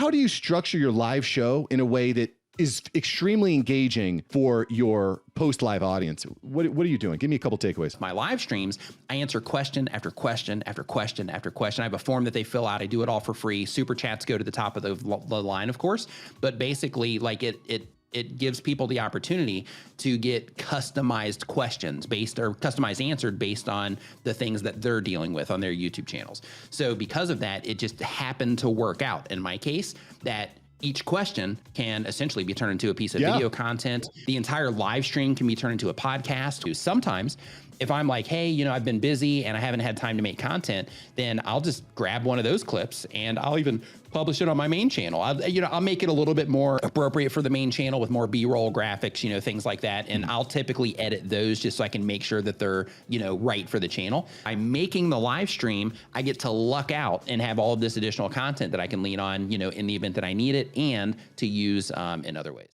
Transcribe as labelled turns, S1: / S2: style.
S1: how do you structure your live show in a way that is extremely engaging for your post-live audience? What are you doing? Give me a couple takeaways.
S2: My live streams, I answer question after question after question after question. I have a form that they fill out. I do it all for free. Super chats go to the top of the line, of course. But basically, like it gives people the opportunity to get customized questions customized answered based on the things that they're dealing with on their YouTube channels. So because of that, it just happened to work out in my case that each question can essentially be turned into a piece of video content. The entire live stream can be turned into a podcast. Sometimes if I'm like, hey, you know, I've been busy and I haven't had time to make content, then I'll just grab one of those clips and I'll even publish it on my main channel. I'll make it a little bit more appropriate for the main channel with more B-roll graphics, you know, things like that. And I'll typically edit those just so I can make sure that they're, you know, right for the channel. By making the live stream, I get to luck out and have all of this additional content that I can lean on, you know, in the event that I need it and to use in other ways.